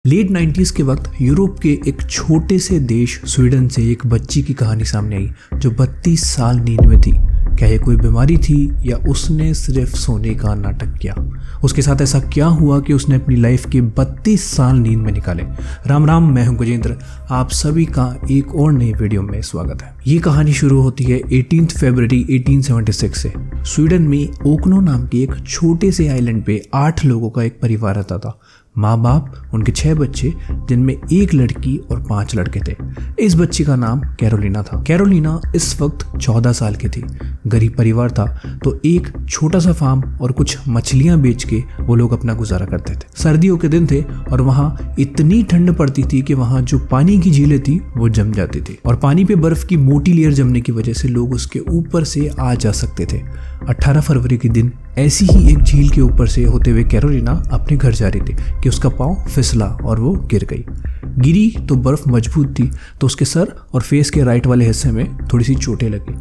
Late 90s के वक्त Europe के एक छोटे से देश स्वीडन से एक बच्ची की कहानी सामने आई जो 32 साल नींद में थी। क्या ये कोई बीमारी थी या उसने सिर्फ सोने का नाटक किया? उसके साथ ऐसा क्या हुआ कि उसने अपनी लाइफ के 32 साल नींद में निकाले? राम राम, मैं हूं गजेंद्र। आप सभी का एक और नई वीडियो में स्वागत है। ये कहानी शुरू होती है 18 फरवरी 1876 से। स्वीडन में ओकनो नाम के एक छोटे से आइलैंड पे 8 लोगों का एक परिवार रहता था। माँ बाप, उनके 6 बच्चे, जिनमें 1 लड़की और 5 लड़के थे। इस बच्ची का नाम कैरोलिना था। कैरोलिना इस वक्त 14 साल की थी। गरीब परिवार था तो एक छोटा सा फार्म और कुछ मछलियां बेच के वो लोग अपना गुजारा करते थे। सर्दियों के दिन थे और वहाँ इतनी ठंड पड़ती थी कि वहाँ जो पानी की झीलें थी वो जम जाती थी और पानी पे बर्फ की मोटी लेयर जमने की वजह से लोग उसके ऊपर से आ जा सकते थे। 18 फरवरी के दिन ऐसी ही एक झील के ऊपर से होते हुए कैरोलिना अपने घर जा रही थी कि उसका पाँव फिसला और वो गिर गई। गिरी तो बर्फ मजबूत थी तो उसके सर और फेस के राइट वाले हिस्से में थोड़ी सी चोटें लगी।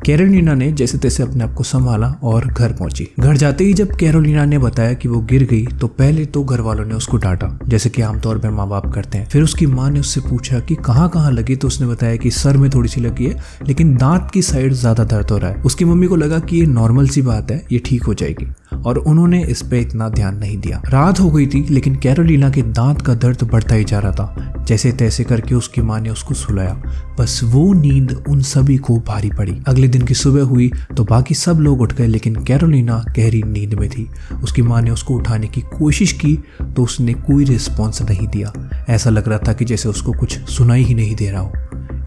कैरोलिना ने जैसे तैसे अपने आप को संभाला और घर पहुंची। घर जाते ही जब कैरोलिना ने बताया कि वो गिर गई तो पहले तो घर वालों ने उसको डांटा, जैसे कि आमतौर पर माँ बाप करते हैं। फिर उसकी माँ ने उससे पूछा कि कहाँ कहाँ लगी, तो उसने बताया कि सर में थोड़ी सी लगी है लेकिन दांत की साइड ज्यादा दर्द हो रहा है। उसकी मम्मी को लगा कि ये नॉर्मल सी बात है, ये ठीक हो जाएगी और उन्होंने इस पे इतना ध्यान नहीं दिया। रात हो गई थी लेकिन कैरोलिना के दांत का दर्द बढ़ता ही जा रहा था। जैसे तैसे करके उसकी माँ ने उसको सुलाया, बस वो नींद उन सभी को भारी पड़ी। अगले दिन की सुबह हुई तो बाकी सब लोग उठ गए लेकिन कैरोलिना गहरी नींद में थी। उसकी माँ ने उसको उठाने की कोशिश की तो उसने कोई रिस्पॉन्स नहीं दिया। ऐसा लग रहा था कि जैसे उसको कुछ सुनाई ही नहीं दे रहा हो।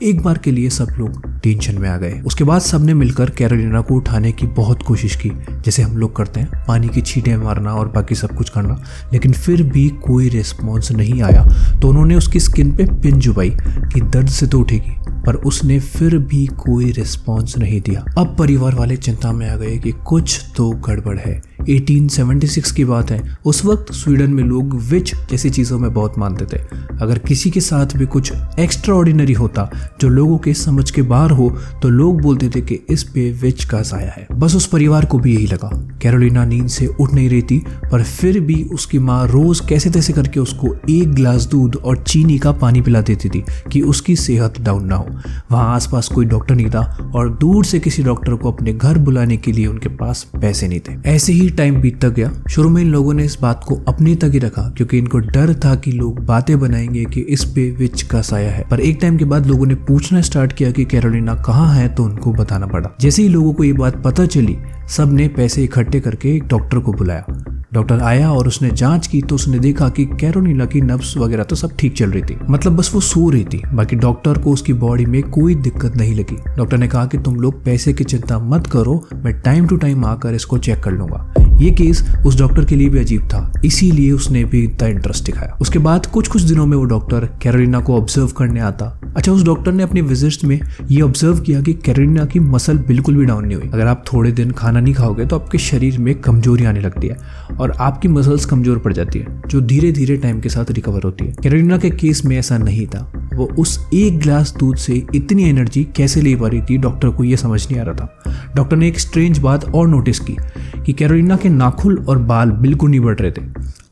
एक बार के लिए सब लोग टेंशन में आ गए। उसके बाद सबने मिलकर कैरोलिना को उठाने की बहुत कोशिश की, जैसे हम लोग करते हैं, पानी की छींटें मारना और बाकी सब कुछ करना, लेकिन फिर भी कोई रिस्पॉन्स नहीं आया। तो उन्होंने उसकी स्किन पे पिन चुभाई कि दर्द से तो उठेगी, पर उसने फिर भी कोई रिस्पॉन्स नहीं दिया। अब परिवार वाले चिंता में आ गए कि कुछ तो गड़बड़ है। 1876 की बात है। उस वक्त स्वीडन में लोग विच जैसी चीज़ों में बहुत मानते थे। अगर किसी के साथ भी कुछ एक्स्ट्रा ऑर्डिनरी होता जो लोगों के समझ के बाहर हो तो लोग बोलते थे कि इस पे विच का साया है। बस उस परिवार को भी यही लगा। कैरोलिना नींद से उठ नहीं रही थी, पर फिर भी उसकी माँ रोज कैसे तैसे करके उसको 1 गिलास दूध और चीनी का पानी पिला देती थी कि उसकी सेहत डाउन ना हो। वहाँ आसपास कोई डॉक्टर नहीं था और दूर से किसी डॉक्टर को अपने घर बुलाने के लिए उनके पास पैसे नहीं थे। ऐसे ही टाइम बीतता गया। शुरू में इन लोगों ने इस बात को अपने तक ही रखा क्योंकि इनको डर था कि लोग बातें बनाएंगे कि इस पे विच का साया है। पर एक टाइम के बाद लोगों ने पूछना स्टार्ट किया कि कैरोलिना कहाँ है, तो उनको बताना पड़ा। जैसे ही लोगों को ये बात पता चली, सब ने पैसे इकट्ठे करके एक डॉक्टर को बुलाया। डॉक्टर आया और उसने जांच की तो उसने देखा कि कैरोलिना की नब्ज वगैरह तो सब ठीक चल रही थी, मतलब बस वो सो रही थी। बाकी डॉक्टर को उसकी बॉडी में कोई दिक्कत नहीं लगी। डॉक्टर ने कहा कि तुम लोग पैसे की चिंता मत करो, मैं टाइम टू टाइम आकर इसको चेक कर लूंगा। ये केस उस डॉक्टर के लिए भी अजीब था, इसीलिए उसने भी इतना इंटरेस्ट दिखाया। उसके बाद कुछ दिनों में वो डॉक्टर कैरोलिना को ऑब्जर्व करने आता। अच्छा, उस डॉक्टर ने अपने विजिट्स में ये ऑब्जर्व किया कि कैरोलिना की मसल बिल्कुल भी डाउन नहीं हुई। अगर आप थोड़े दिन खाना नहीं खाओगे तो आपके शरीर में कमजोरी आने लगती है और आपकी मसल्स कमजोर पड़ जाती है, जो धीरे धीरे टाइम के साथ रिकवर होती है। कैरोलिना के केस में ऐसा नहीं था। वो उस 1 गिलास दूध से इतनी एनर्जी कैसे ले पा रही थी, डॉक्टर को ये समझ नहीं आ रहा था। डॉक्टर ने एक स्ट्रेंज बात और नोटिस की कि कैरोलिना के नाखून और बाल बिल्कुल नहीं बढ़ रहे थे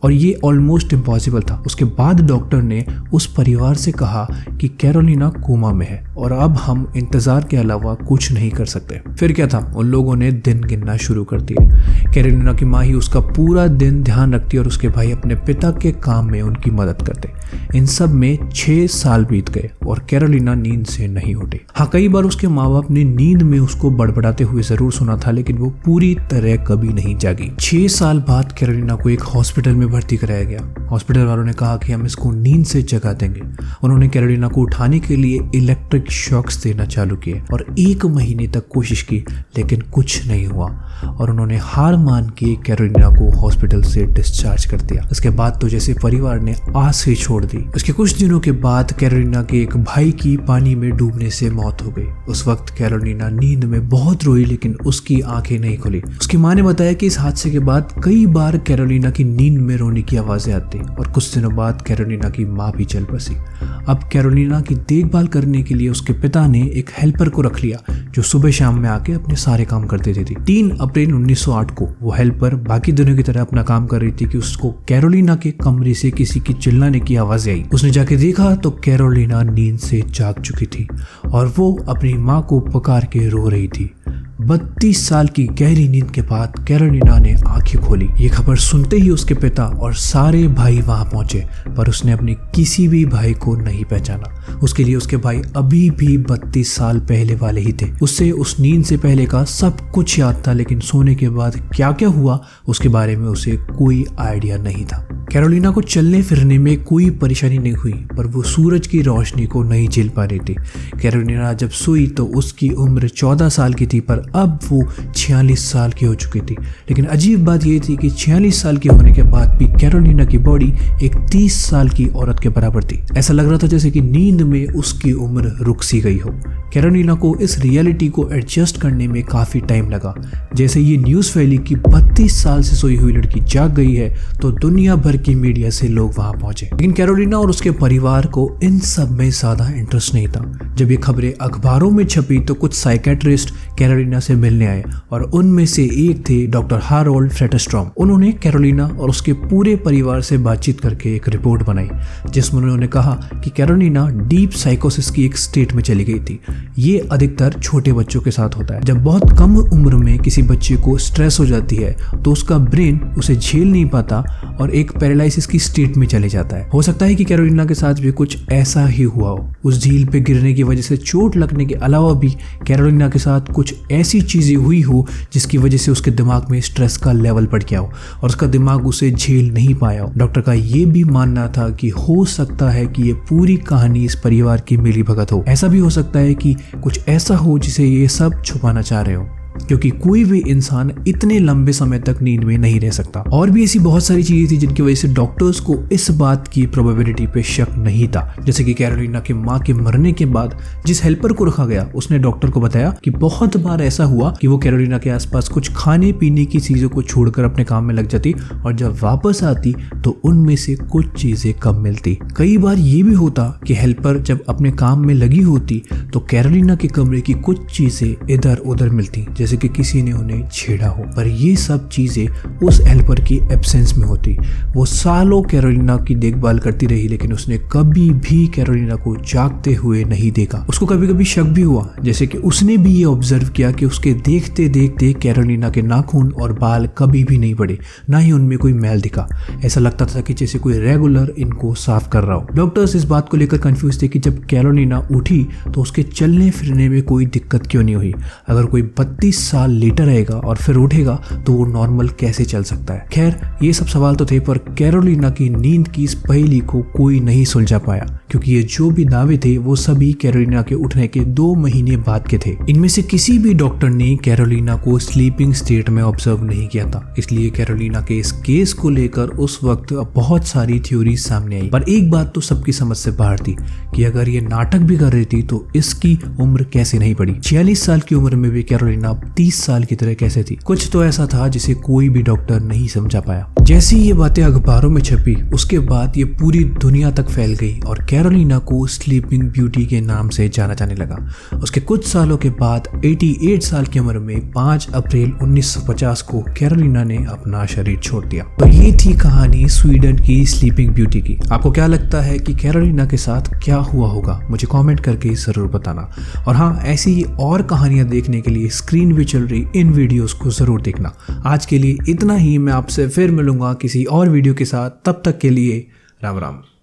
और ये ऑलमोस्ट इम्पॉसिबल था। उसके बाद डॉक्टर ने उस परिवार से कहा कि कैरोलिना कोमा में है और अब हम इंतजार के अलावा कुछ नहीं कर सकते। फिर क्या था, उन लोगों ने दिन गिनना शुरू कर दिया। कैरोलिना की माँ ही उसका पूरा दिन ध्यान रखती और उसके भाई अपने पिता के काम में उनकी मदद करते। इन सब में 6 साल बीत गए और कैरोलिना नींद से नहीं उठी। हाँ, कई बार उसके माँ बाप ने नींद में उसको बड़बड़ाते हुए जरूर सुना था, लेकिन वो पूरी तरह कभी नहीं जागी। 6 साल बाद कैरोलिना को एक हॉस्पिटल में भर्ती कराया गया। हॉस्पिटल वालों ने कहा कि हम इसको नींद से जगा देंगे। उन्होंने कैरोलिना को उठाने के लिए इलेक्ट्रिक शॉक्स देना चालू किए और 1 महीने तक कोशिश की लेकिन कुछ नहीं हुआ और उन्होंने हार मान के कैरोलिना को हॉस्पिटल से डिस्चार्ज कर दिया। इसके बाद तो जैसे परिवार ने आस ही छोड़ दी। इसके कुछ दिनों के बाद कैरोलिना के एक भाई की पानी में डूबने से मौत हो गई। उस वक्त कैरोलिना नींद में बहुत रोई लेकिन उसकी आंखें नहीं खुली। उसकी माँ ने बताया कि इस हादसे के बाद कई बार कैरोलिना की नींद में रोने की आवाजें आती थे और कुछ दिनों बाद कैरोलिना की माँ भी चल बसी। अब कैरोलिना की देखभाल करने के लिए उसके पिता ने एक हेल्पर को रख लिया जो सुबह शाम में आके अपने सारे काम कर देती थी। 3 अप्रैल 1908 को वो हेल्पर बाकी दिनों की तरह अपना काम कर रही थी कि उसको कैरोलिना के कमरे से किसी की चिल्लाने की आवाज आई। उसने जाके देखा तो कैरोलिना नींद से जाग चुकी थी और वो अपनी माँ को पुकार के रो रही थी। 32 साल की गहरी नींद के बाद कैरोलिना ने आंखें खोली। ये खबर सुनते ही उसके पिता और सारे भाई वहां पहुंचे, पर उसने अपने किसी भी भाई को नहीं पहचाना। उसके लिए उसके भाई अभी भी 32 साल पहले वाले ही थे। उससे उस नींद से पहले का सब कुछ याद था, लेकिन सोने के बाद क्या क्या हुआ उसके बारे में उसे कोई आइडिया नहीं था। कैरोलिना को चलने फिरने में कोई परेशानी नहीं हुई, पर वो सूरज की रोशनी को नहीं झेल पा रही थी। कैरोलिना जब सोई तो उसकी उम्र 14 साल की थी, पर अब वो 46 साल की हो चुकी थी। लेकिन अजीब बात यह थी कि 46 साल की होने के बाद भी कैरोलिना की बॉडी एक 30 साल की औरत के बराबर थी। ऐसा लग रहा था जैसे कि नींद में उसकी उम्र रुक सी गई हो। कैरोलिना को इस रियलिटी को एडजस्ट करने में काफी टाइम लगा। जैसे ये न्यूज़ फैली कि 32 साल से सोई हुई लड़की जाग गई है तो दुनिया भर की मीडिया से लोग वहां पहुंचे। लेकिन कैरोलिना और उसके परिवार को इन सब में ज्यादा इंटरेस्ट नहीं था। जब ये खबरें अखबारों में छपी तो कुछ साइकेट्रिस्ट कैरोलिना से मिलने आए और उनमें से एक थे डॉक्टर हारोल्ड फ्रेटस्ट्रॉम। उन्होंने कैरोलिना और उसके पूरे परिवार से बातचीत करके एक रिपोर्ट बनाई जिसमें उन्होंने कहा कि कैरोलिना डीप साइकोसिस की एक स्टेट में चली गई थी। ये अधिकतर छोटे बच्चों के साथ होता है। जब बहुत कम उम्र में किसी बच्चे को स्ट्रेस हो जाती है तो उसका ब्रेन उसे झेल नहीं पाता और एक पैरालिसिस की स्टेट में चले जाता है। हो सकता है कि कैरोलिना के साथ भी कुछ ऐसा ही हुआ हो। उस झील पे गिरने की वजह से चोट लगने के अलावा भी कैरोलिना के साथ कुछ ऐसी चीजें हुई हो जिसकी वजह से उसके दिमाग में स्ट्रेस का लेवल बढ़ गया हो और उसका दिमाग उसे झेल नहीं पाया हो। डॉक्टर का ये भी मानना था कि हो सकता है कि ये पूरी कहानी इस परिवार की मिलीभगत हो। ऐसा भी हो सकता है कि कुछ ऐसा हो जिसे ये सब छुपाना चाह रहे हो, क्योंकि कोई भी इंसान इतने लंबे समय तक नींद में नहीं रह सकता। और भी ऐसी बहुत सारी चीजें थी जिनकी वजह से डॉक्टर्स को इस बात की प्रोबेबिलिटी पे शक नहीं था। जैसे कि कैरोलिना के माँ के मरने के बाद जिस हेल्पर को रखा गया उसने डॉक्टर को बताया कि बहुत बार ऐसा हुआ कि वो कैरोलिना के आसपास कुछ खाने पीने की चीजों को छोड़कर अपने काम में लग जाती और जब वापस आती तो उनमें से कुछ चीजें कम मिलती। कई बार ये भी होता कि हेल्पर जब अपने काम में लगी होती तो कैरोलिना के कमरे की कुछ चीजें इधर उधर मिलती, जैसे कि किसी ने उन्हें छेड़ा हो। पर ये सब चीजें उस हेल्पर की एब्सेंस में होती। वो सालों कैरोलिना की देखभाल करती रही लेकिन उसने कभी भी कैरोलिना को जागते हुए नहीं देखा। उसको कभी कभी शक भी हुआ, जैसे कि उसने भी ये ऑब्जर्व किया कि उसके देखते देखते कैरोलिना के नाखून और बाल कभी भी नहीं बढ़े, ना ही उनमें कोई मैल दिखा। ऐसा लगता था कि जैसे कोई रेगुलर इनको साफ कर रहा हो। डॉक्टर्स इस बात को लेकर कंफ्यूज थे कि जब कैरोलिना उठी तो उसके चलने फिरने में कोई दिक्कत क्यों नहीं हुई। अगर कोई 32 साल लेटर रहेगा और फिर उठेगा तो वो नॉर्मल कैसे चल सकता है। खैर ये सब सवाल तो थे, पर कैरोलिना की नींद की इस पहेली को कोई नहीं सुलझा पाया, क्योंकि ये जो भी दावे थे वो सभी कैरोलिना के उठने के 2 महीने बाद के थे। इनमें से किसी भी डॉक्टर ने कैरोलिना को स्लीपिंग स्टेट में ऑब्जर्व नहीं किया था। इसलिए कैरोलिना के इस केस को लेकर उस वक्त बहुत सारी थ्योरी सामने आई। पर एक बात तो सबकी समझ से बाहर थी कि अगर ये नाटक भी कर रही थी तो इसकी उम्र कैसे नहीं बढ़ी। 46 साल की उम्र में भी कैरोलिना 30 साल की तरह कैसे थी। कुछ तो ऐसा था जिसे कोई भी डॉक्टर नहीं समझा पाया। जैसे ही ये बातें अखबारों में छपी उसके बाद ये पूरी दुनिया तक फैल गई और कैरोलिना को स्लीपिंग ब्यूटी के नाम से जाना जाने लगा। उसके कुछ सालों के बाद 88 साल की उम्र में 5 अप्रैल 1950 को कैरोलिना ने अपना शरीर छोड़ दिया। तो ये थी कहानी स्वीडन की स्लीपिंग ब्यूटी की। आपको क्या लगता है कि कैरोलिना के साथ क्या हुआ होगा? मुझे कमेंट करके जरूर बताना। और हाँ, ऐसी और कहानियां देखने के लिए स्क्रीन पे चल रही इन वीडियोस को जरूर देखना। आज के लिए इतना ही। मैं आपसे फिर मिलूंगा किसी और वीडियो के साथ। तब तक के लिए राम राम।